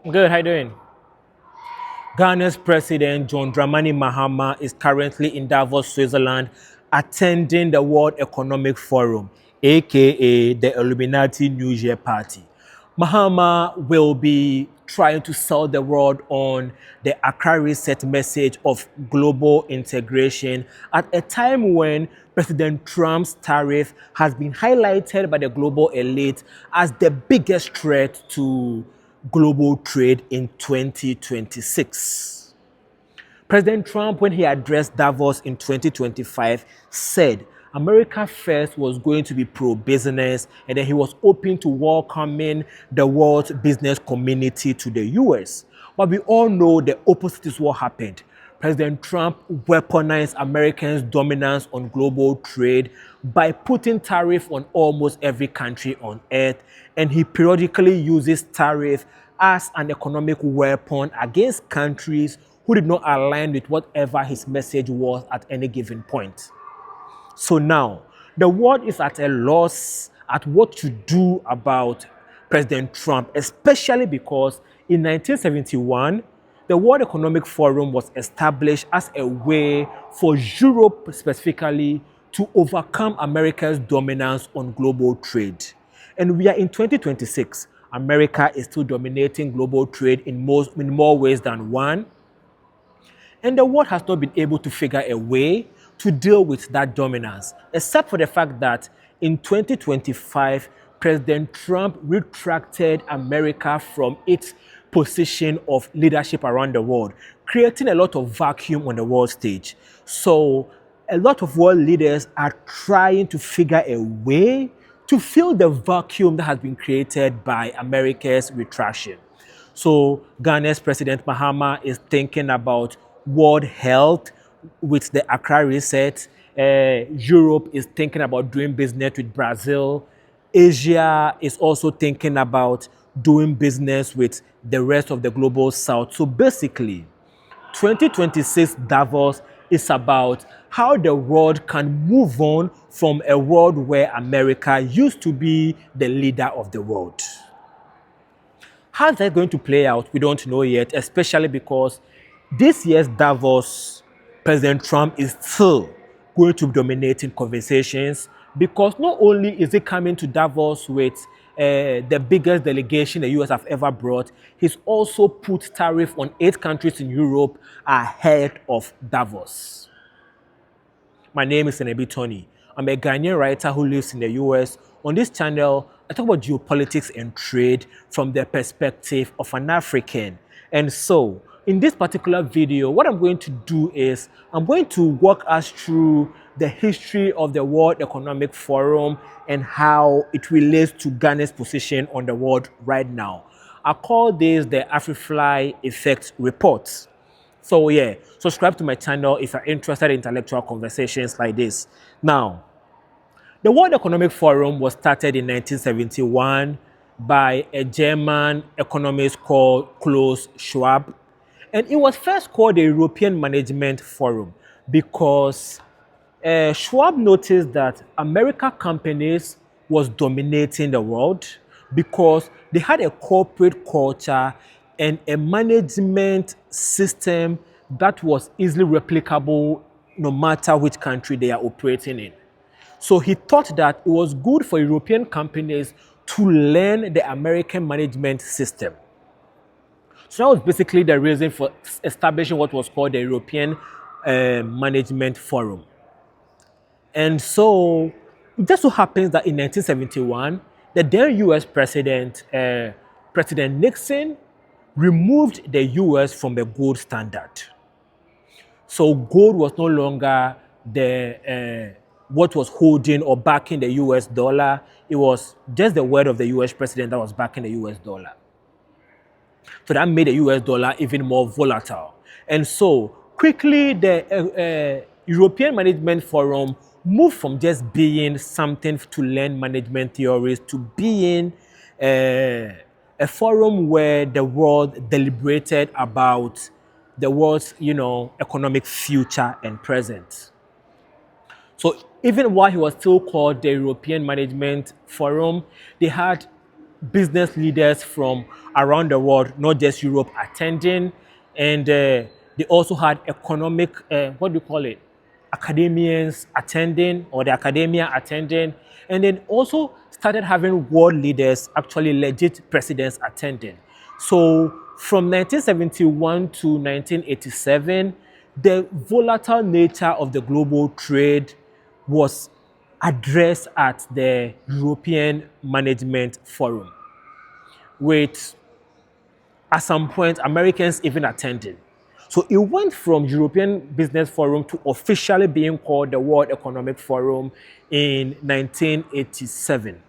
Good, how you doing? Ghana's President John Dramani Mahama is currently in Davos, Switzerland, attending the World Economic Forum, aka the Illuminati New Year Party. Mahama will be trying to sell the world on the Accra Reset message of global integration at a time when President Trump's tariff has been highlighted by the global elite as the biggest threat to global trade in 2026. President Trump, when he addressed Davos in 2025, said America First was going to be pro-business, and then he was open to welcoming the world's business community to the US. But we all know the opposite is what happened. President Trump weaponized Americans' dominance on global trade by putting tariff on almost every country on earth, and he periodically uses tariff as an economic weapon against countries who did not align with whatever his message was at any given point. So now, the world is at a loss at what to do about President Trump, especially because in 1971, the World Economic Forum was established as a way for Europe specifically to overcome America's dominance on global trade. And we are in 2026. America is still dominating global trade in more ways than one. And the world has not been able to figure a way to deal with that dominance, except for the fact that in 2025, President Trump retracted America from its position of leadership around the world, creating a lot of vacuum on the world stage. So a lot of world leaders are trying to figure a way to fill the vacuum that has been created by America's retraction. So Ghana's President Mahama is thinking about world health with the Accra Reset. Europe is thinking about doing business with Brazil. Asia is also thinking about doing business with the rest of the global south. So basically, 2026 Davos is about how the world can move on from a world where America used to be the leader of the world. How's that going to play out? We don't know yet, especially because this year's Davos, President Trump is still going to be dominating conversations because not only is he coming to Davos with the biggest delegation the US have ever brought, he's also put tariff on 8 countries in Europe ahead of Davos. My name is Senebi Tony. I'm a Ghanaian writer who lives in the US. On this channel, I talk about geopolitics and trade from the perspective of an African. And so, in this particular video, what I'm going to do is I'm going to walk us through the history of the World Economic Forum and how it relates to Ghana's position on the world right now. I call this the AfriFly Effect Report. So yeah, subscribe to my channel if you're interested in intellectual conversations like this. Now, the World Economic Forum was started in 1971 by a German economist called Klaus Schwab. And it was first called the European Management Forum because Schwab noticed that American companies was dominating the world because they had a corporate culture and a management system that was easily replicable no matter which country they are operating in. So he thought that it was good for European companies to learn the American management system. So that was basically the reason for establishing what was called the European Management Forum. And so it just so happens that in 1971, the then US President, President Nixon, removed the US from the gold standard. So gold was no longer the what was holding or backing the US dollar. It was just the word of the US president that was backing the US dollar. So that made the US dollar even more volatile. And so quickly the European Management Forum moved from just being something to learn management theories to being a forum where the world deliberated about the world's, economic future and present. So even while he was still called the European Management Forum, they had business leaders from around the world, not just Europe, attending. And they also had economic, what do you call it? Academians attending, or the academia attending. And then also started having world leaders, actually legit presidents attending. So from 1971 to 1987, the volatile nature of the global trade was addressed at the European Management Forum, with at some point Americans even attending. So it went from European Business Forum to officially being called the World Economic Forum in 1987.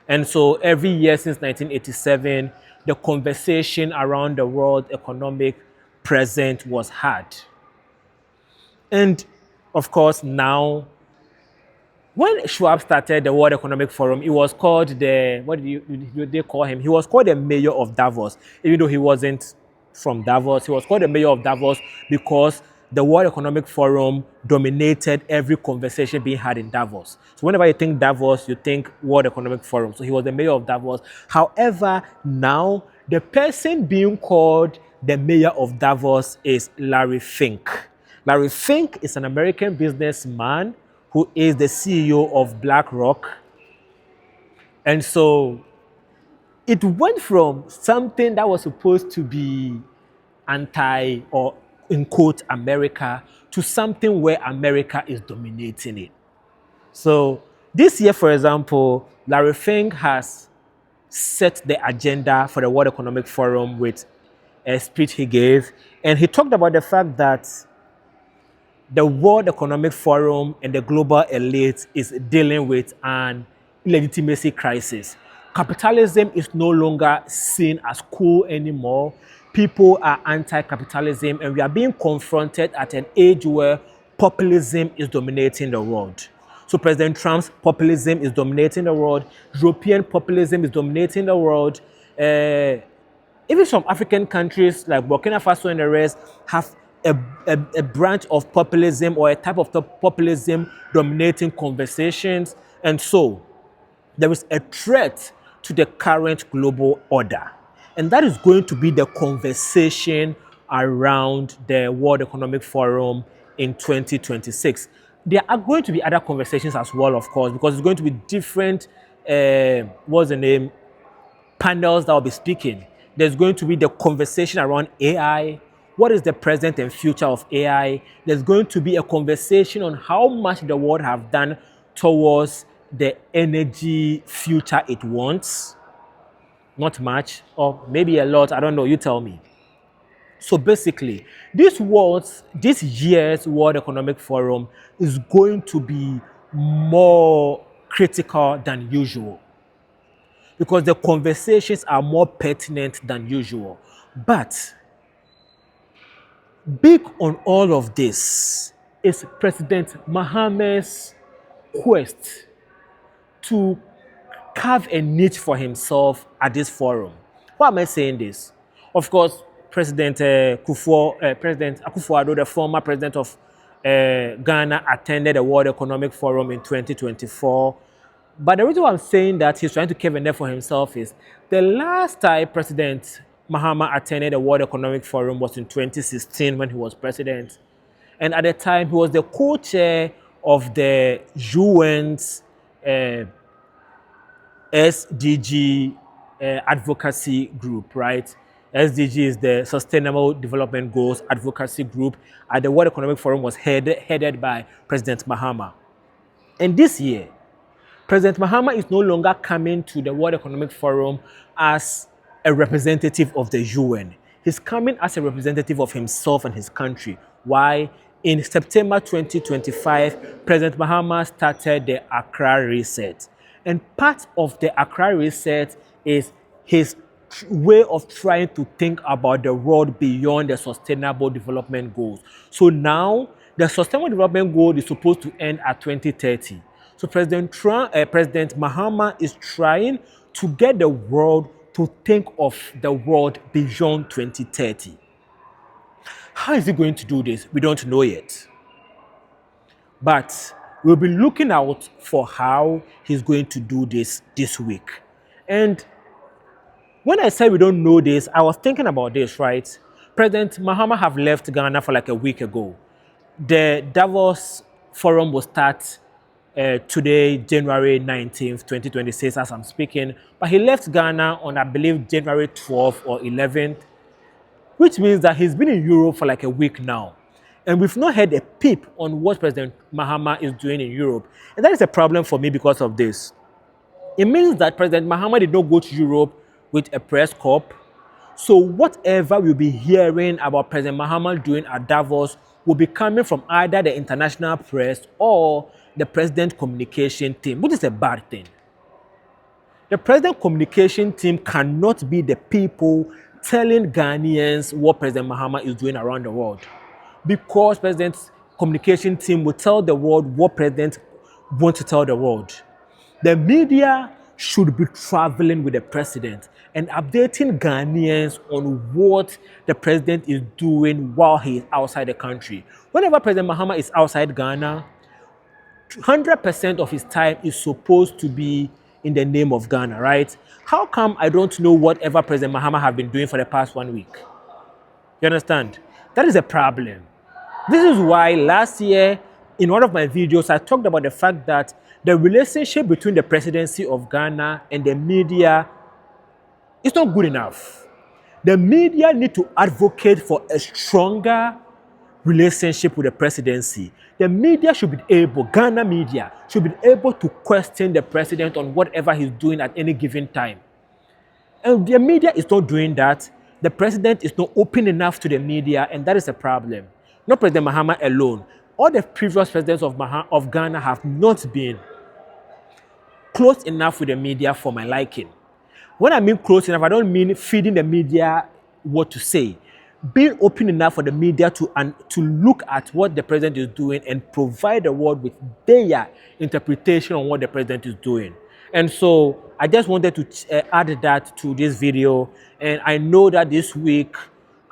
And so every year since 1987, the conversation around the world economic present was had. And of course, now, when Schwab started the World Economic Forum, it was called what did they call him? He was called the mayor of Davos, even though he wasn't from Davos. He was called the mayor of Davos because the World Economic Forum dominated every conversation being had in Davos. So whenever you think Davos, you think World Economic Forum. So he was the mayor of Davos. However, now the person being called the mayor of Davos is Larry Fink. Larry Fink is an American businessman who is the CEO of BlackRock. And so it went from something that was supposed to be anti, or in quote, America, to something where America is dominating it. So this year, for example, Larry Fink has set the agenda for the World Economic Forum with a speech he gave. And he talked about the fact that the World Economic Forum and the global elite is dealing with an illegitimacy crisis. Capitalism is no longer seen as cool anymore. People are anti-capitalism, and we are being confronted at an age where populism is dominating the world. So President Trump's populism is dominating the world. European populism is dominating the world. Even some African countries like Burkina Faso and the rest have a branch of populism, or a type of populism dominating conversations. And so there is a threat to the current global order. And that is going to be the conversation around the World Economic Forum in 2026. There are going to be other conversations as well, of course, because it's going to be different, panels that will be speaking. There's going to be the conversation around AI. What is the present and future of AI? There's going to be a conversation on how much the world have done towards the energy future it wants. Not much, or maybe a lot, I don't know, you tell me. So basically, this year's World Economic Forum is going to be more critical than usual, because the conversations are more pertinent than usual. But big on all of this is President Mahama's quest to carve a niche for himself at this forum. Why am I saying this? Of course, President Akufo-Addo, the former president of Ghana, attended the World Economic Forum in 2024. But the reason why I'm saying that he's trying to carve a niche for himself is the last time President Mahama attended the World Economic Forum was in 2016 when he was president. And at the time, he was the co-chair of the UN's SDG advocacy group, right? SDG is the Sustainable Development Goals Advocacy Group at the World Economic Forum, was headed by President Mahama. And this year, President Mahama is no longer coming to the World Economic Forum as a representative of the UN. He's coming as a representative of himself and his country. Why? In September 2025, President Mahama started the Accra Reset. And part of the Accra Reset is his way of trying to think about the world beyond the Sustainable Development Goals. So now, the Sustainable Development Goal is supposed to end at 2030. So President Mahama is trying to get the world to think of the world beyond 2030. How is he going to do this? We don't know yet. But we'll be looking out for how he's going to do this week. And when I said we don't know this, I was thinking about this, right? President Mahama have left Ghana for like a week ago. The Davos forum will start today, January 19th, 2026, as I'm speaking. But he left Ghana on, I believe, January 12th or 11th, which means that he's been in Europe for like a week now. And we've not heard a peep on what President Mahama is doing in Europe. And that is a problem for me because of this. It means that President Mahama did not go to Europe with a press corps. So whatever we'll be hearing about President Mahama doing at Davos will be coming from either the international press or the president communication team, which is a bad thing. The president communication team cannot be the people telling Ghanaians what President Mahama is doing around the world, because president's communication team will tell the world what president wants to tell the world. The media should be traveling with the president and updating Ghanaians on what the president is doing while he is outside the country. Whenever President Mahama is outside Ghana, 100% of his time is supposed to be in the name of Ghana, right? How come I don't know whatever President Mahama have been doing for the past 1 week? You understand? That is a problem. This is why last year, in one of my videos, I talked about the fact that the relationship between the presidency of Ghana and the media is not good enough. The media need to advocate for a stronger relationship with the presidency. The media should be able, Ghana media, should be able to question the president on whatever he's doing at any given time. And the media is not doing that. The president is not open enough to the media, and that is a problem. Not President Mahama alone. All the previous presidents of Ghana have not been close enough with the media for my liking. When I mean close enough, I don't mean feeding the media what to say. Being open enough for the media to look at what the president is doing and provide the world with their interpretation on what the president is doing. And so I just wanted to add that to this video. And I know that this week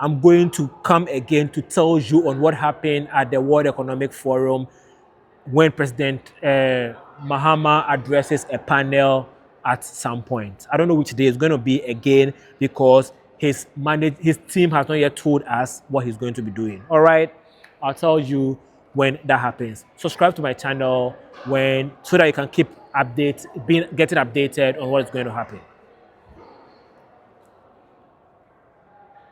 I'm going to come again to tell you on what happened at the World Economic Forum when President Mahama addresses a panel at some point. I don't know which day it's going to be again, because his team has not yet told us what he's going to be doing. All right, I'll tell you when that happens. Subscribe to my channel so that you can keep getting updated on what is going to happen.